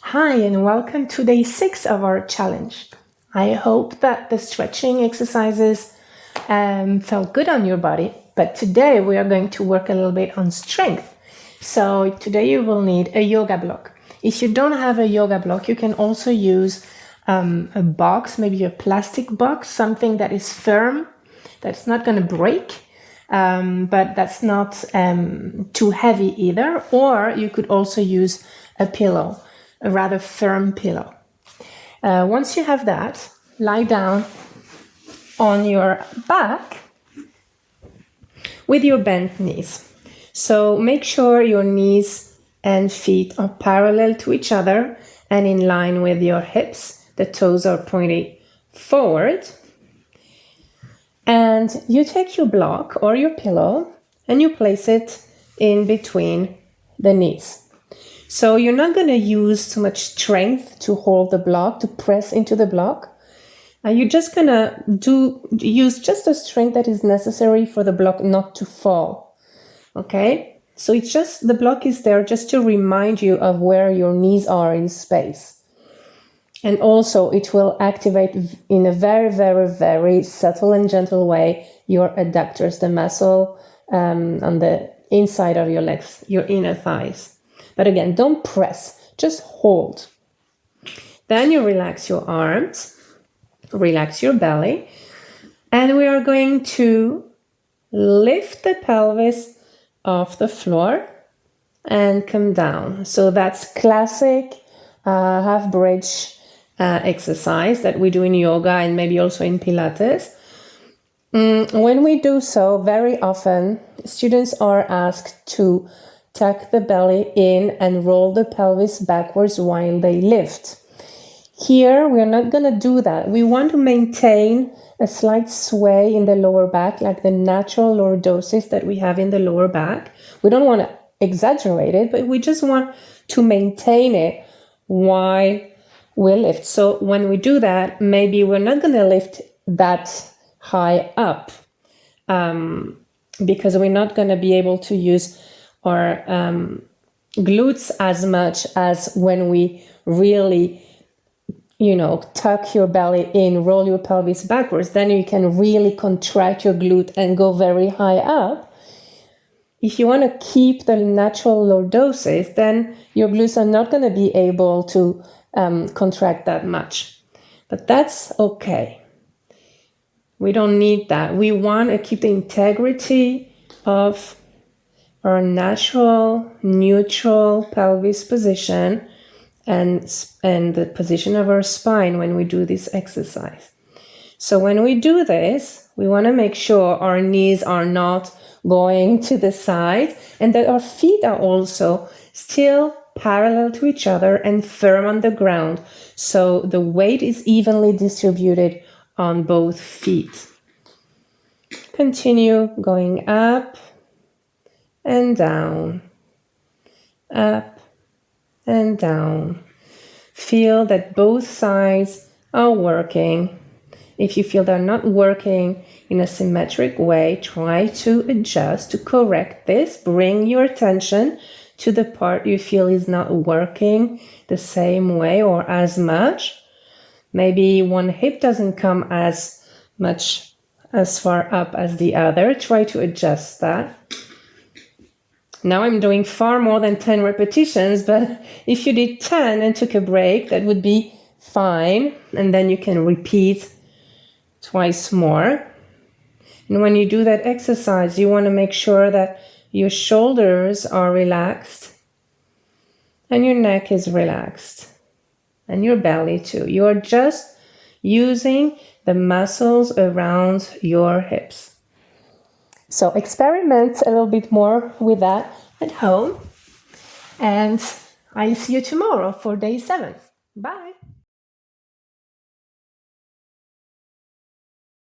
Hi, and welcome to day 6 of our challenge. I hope that the stretching exercises felt good on your body, but today we are going to work a little bit on strength. So today you will need a yoga block. If you don't have a yoga block, you can also use a box, maybe a plastic box, something that is firm, that's not going to break, but that's not too heavy either. Or you could also use a pillow, a rather firm pillow. Once you have that, lie down on your back with your bent knees. So make sure your knees and feet are parallel to each other and in line with your hips. The toes are pointing forward. And you take your block or your pillow and you place it in between the knees. So you're not going to use too much strength to hold the block, to press into the block. You're just going to use just the strength that is necessary for the block not to fall. Okay? So it's just, the block is there just to remind you of where your knees are in space. And also it will activate in a very, very, very subtle and gentle way your adductors, the muscle on the inside of your legs, your inner thighs. But again, don't press, just hold. Then you relax your arms, relax your belly, and we are going to lift the pelvis off the floor and come down. So that's classic half bridge exercise that we do in yoga and maybe also in Pilates. When we do so, very often students are asked to tuck the belly in and roll the pelvis backwards while they lift. Here, we're not going to do that. We want to maintain a slight sway in the lower back, like the natural lordosis that we have in the lower back. We don't want to exaggerate it, but we just want to maintain it while we lift. So when we do that, maybe we're not going to lift that high up because we're not going to be able to use our glutes as much as when we really, tuck your belly in, roll your pelvis backwards. Then you can really contract your glute and go very high up. If you want to keep the natural lordosis, then your glutes are not going to be able to contract that much. But that's okay. We don't need that. We want to keep the integrity of our natural, neutral pelvis position and the position of our spine when we do this exercise. So when we do this, we want to make sure our knees are not going to the side and that our feet are also still parallel to each other and firm on the ground. So the weight is evenly distributed on both feet. Continue going up and down, up and down. Feel that both sides are working. If you feel they're not working in a symmetric way, try to adjust, to correct this. Bring your attention to the part you feel is not working the same way or as much. Maybe one hip doesn't come as much as far up as the other. Try to adjust that. Now I'm doing far more than 10 repetitions, but if you did 10 and took a break, that would be fine. And then you can repeat twice more. And when you do that exercise, you want to make sure that your shoulders are relaxed and your neck is relaxed and your belly too. You're just using the muscles around your hips. So experiment a little bit more with that at home. And I'll see you tomorrow for day 7. Bye.